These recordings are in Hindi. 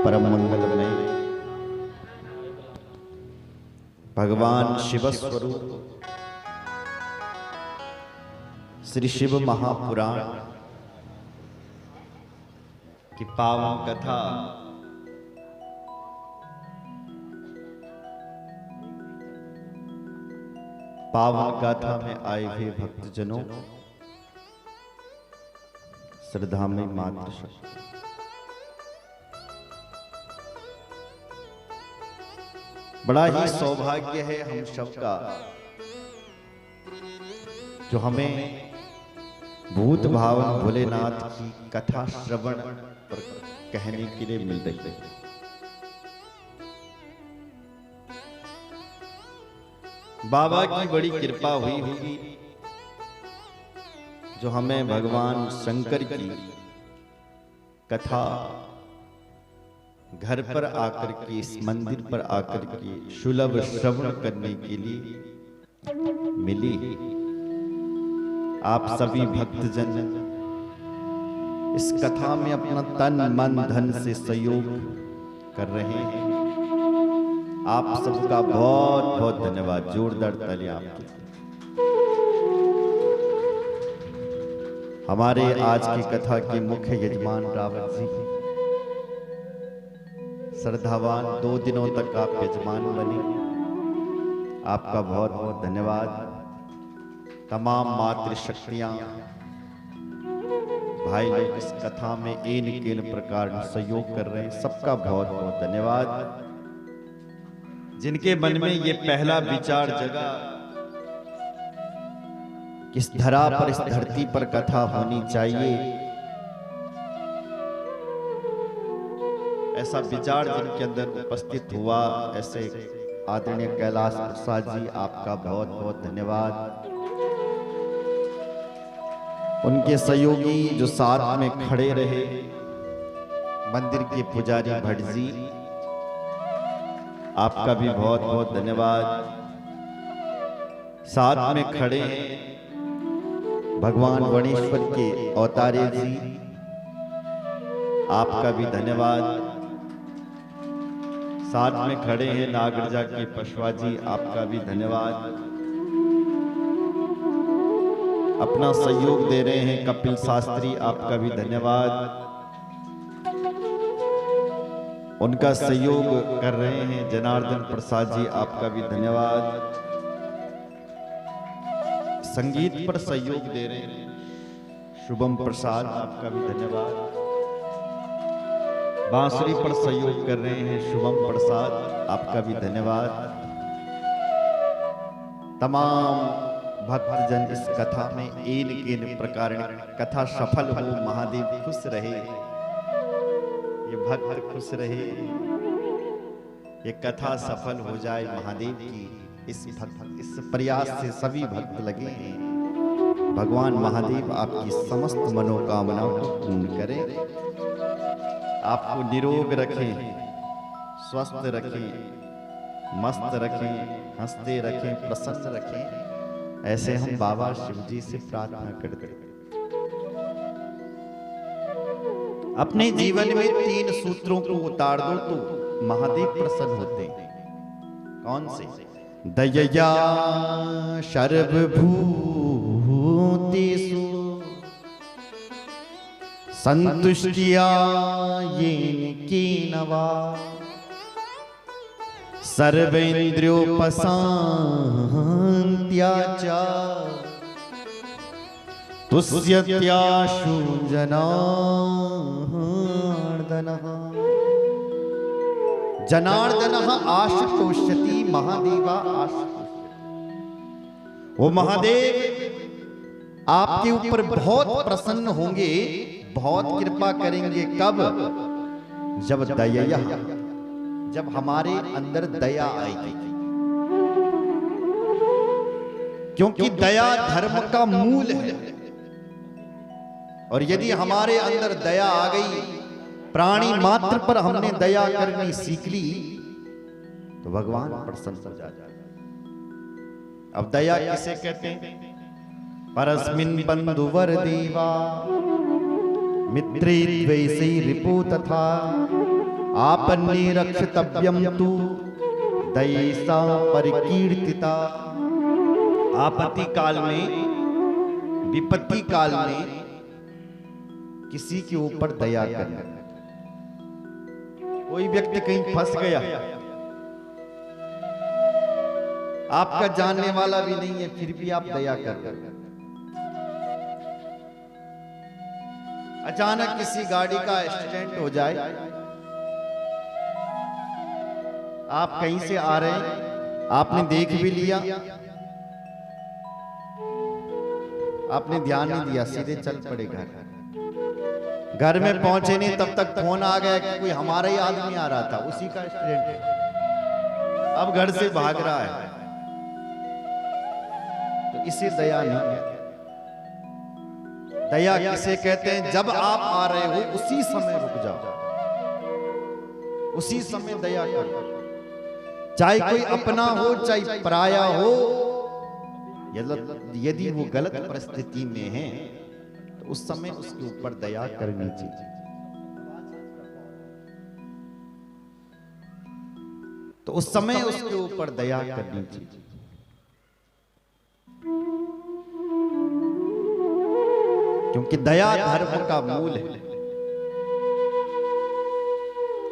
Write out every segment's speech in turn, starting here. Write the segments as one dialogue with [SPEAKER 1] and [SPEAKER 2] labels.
[SPEAKER 1] परम मंगल में भगवान शिव स्वरूप श्री शिव महापुराण की पावन कथा पावन गाथा में आए हुए भक्तजनों, श्रद्धा में मातृशक्ति, बड़ा ही सौभाग्य है हम सबका जो हमें भूत भावन भोलेनाथ की कथा श्रवण पर कहने के लिए मिल रही है। बाबा की बड़ी कृपा हुई होगी जो हमें भगवान शंकर की कथा घर पर आकर के, इस मंदिर पर आकर के सुलभ श्रवण करने के लिए मिली। आप सभी भक्तजन इस कथा में अपना तन मन धन से सहयोग कर रहे हैं। आप सबका बहुत बहुत धन्यवाद। जोरदार तालियां आपके। हमारे आज की कथा के मुख्य यजमान रावत जी, श्रद्धावान 2 दिनों तक आप यजमान बने, आपका बहुत बहुत धन्यवाद। तमाम मातृशक्तियां भाई लोग इस कथा में एन केन प्रकार सहयोग कर रहे हैं, सबका बहुत बहुत धन्यवाद। जिनके मन में ये पहला विचार जगा इस धरा पर, इस धरती पर कथा होनी चाहिए, ऐसा विचार जिनके अंदर उपस्थित हुआ, ऐसे आदरणीय कैलाश प्रसाद जी, आपका बहुत बहुत धन्यवाद। उनके सहयोगी जो साथ में खड़े रहे, मंदिर के पुजारी भट्ट जी, आपका भी बहुत बहुत धन्यवाद। साथ में खड़े हैं भगवान गणेश्वर के अवतारे जी, आपका भी धन्यवाद। साथ में खड़े हैं नागरजा के पशवा जी, आपका भी धन्यवाद। अपना सहयोग दे रहे हैं कपिल शास्त्री, आपका भी धन्यवाद। उनका सहयोग कर रहे हैं जनार्दन प्रसाद जी, आपका भी धन्यवाद। संगीत पर सहयोग दे रहे हैं शुभम प्रसाद, आपका भी धन्यवाद। बांसुरी पर सहयोग कर रहे हैं शुभम प्रसाद, आपका भी धन्यवाद। तमाम भक्तजन इस कथा में एन प्रकार कथा सफल हो, महादेव खुश रहे, ये भक्त खुश रहे, ये कथा सफल हो जाए महादेव की, इस प्रयास से सभी भक्त लगे हैं। भगवान महादेव आपकी समस्त मनोकामनाओं को पूर्ण करें, आपको निरोग रखें, स्वस्थ रखें, मस्त रखें, हंसते रखें, प्रसन्न रखें। ऐसे हम बाबा शिव जी से प्रार्थना करते हैं। अपने जीवन में 3 सूत्रों को उतार दो तो महादेव प्रसन्न होते हैं। कौन से? दयया सर्वभूतेषु संतुष्टिया येन कीनवा सर्वेन्द्रियोपशान्त्या च तुष्यत्याशु जनार्दनः आशुतोष्यति, महादेवा आशुतोष्यति। वो महादेव आपके ऊपर बहुत प्रसन्न होंगे, बहुत कृपा करेंगे। कब? जब दया, जब हमारे अंदर दया आएगी, क्योंकि दया धर्म का मूल है। और यदि हमारे अंदर दया आ गई, प्राणी मात्र पर हमने दया करनी सीख ली, तो भगवान प्रसन्न हो जाता है। अब दया किसे कहते हैं? परस्मिन् बंधुवर देवा मित्रे द्वैषी रिपु तथा आपन्ने रक्षितव्यम तु दयेसा परिकीर्तिता। आपत्ति काल में, विपत्ति काल में किसी के ऊपर दया करना। कोई व्यक्ति कहीं फंस गया, आपका जानने वाला भी नहीं है, फिर भी आप दया कर रहे हैं। अचानक किसी गाड़ी का एक्सीडेंट हो जाए, आप कहीं से आ रहे हैं, आपने देख भी लिया, आपने ध्यान नहीं दिया, सीधे चल पड़े घर। घर में पहुंचे नहीं तब तक फोन आ गया कि कोई हमारा ही आदमी आ रहा था, उसी का एक्सीडेंट है, अब घर से भाग रहा है। तो इसे दया नहीं कहते। दया किसे कहते हैं? जब आप आ रहे हो उसी समय रुक जाओ, उसी समय दया करो। चाहे कोई अपना हो चाहे पराया हो, यदि वो गलत परिस्थिति में है तो उस समय उसके ऊपर दया करनी चाहिए। तो उस समय उसके ऊपर दया करनी चाहिए। क्योंकि दया धर्म का मूल है।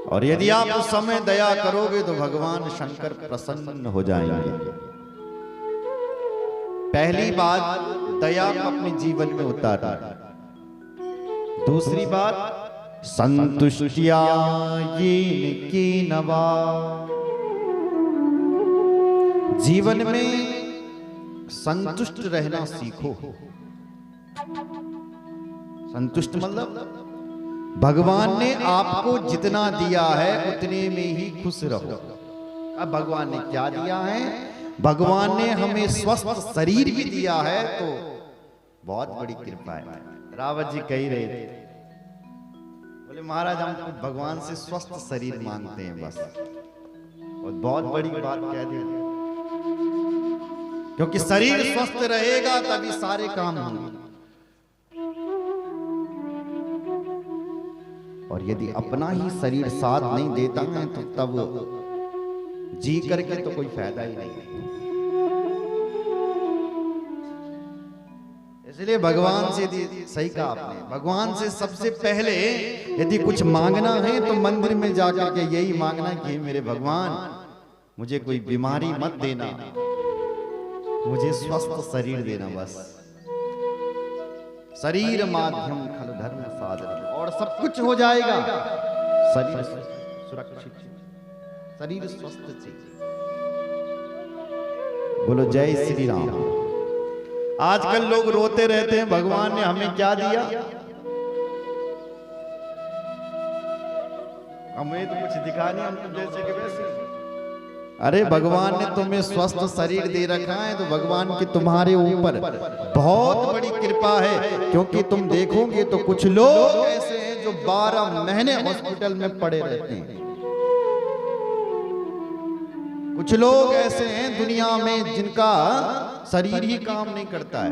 [SPEAKER 1] और यदि आप उस समय दया करोगे तो भगवान शंकर प्रसन्न हो जाएंगे। पहली बात, दया को अपने जीवन में उतारना। दूसरी बात, संतुष्टिया येन केनवा। जीवन में संतुष्ट रहना सीखो। संतुष्ट मतलब भगवान ने आपको जितना दिया है उतने में ही खुश रहो। अब भगवान ने क्या दिया है? भगवान ने हमें स्वस्थ शरीर भी दिया है, तो बहुत बड़ी कृपा है। रावत जी कह रहे थे, बोले महाराज हम तो भगवान से स्वस्थ शरीर मांगते हैं बस, और बहुत बड़ी बात कह दी, क्योंकि शरीर स्वस्थ रहेगा तभी सारे काम होंगे। और यदि अपना ही शरीर साथ नहीं देता है तो तब जी करके तो कोई फायदा ही नहीं है। इसलिए भगवान से, सही कहा आपने, भगवान से सबसे पहले यदि कुछ मांगना है तो मंदिर में जाकर के यही मांगना कि मेरे भगवान मुझे कोई बीमारी मत देना, मुझे स्वस्थ शरीर देना बस। शरीर माध्यम खलु धर्म साधन, और सब कुछ हो जाएगा। शरीर सुरक्षित, शरीर स्वस्थ चाहिए। बोलो जय श्री राम। आजकल लोग रोते रहते हैं भगवान ने हमें क्या दिया, हमें तो कुछ दिखा नहीं, हम जैसे कि वैसे। अरे भगवान ने तुम्हें स्वस्थ शरीर दे रखा है तो भगवान की तुम्हारे ऊपर बहुत बड़ी कृपा है। क्योंकि तुम देखोगे तो कुछ लोग ऐसे हैं जो 12 महीने हॉस्पिटल में पड़े रहते हैं। कुछ लोग ऐसे हैं दुनिया में जिनका शरीर ही काम नहीं करता है।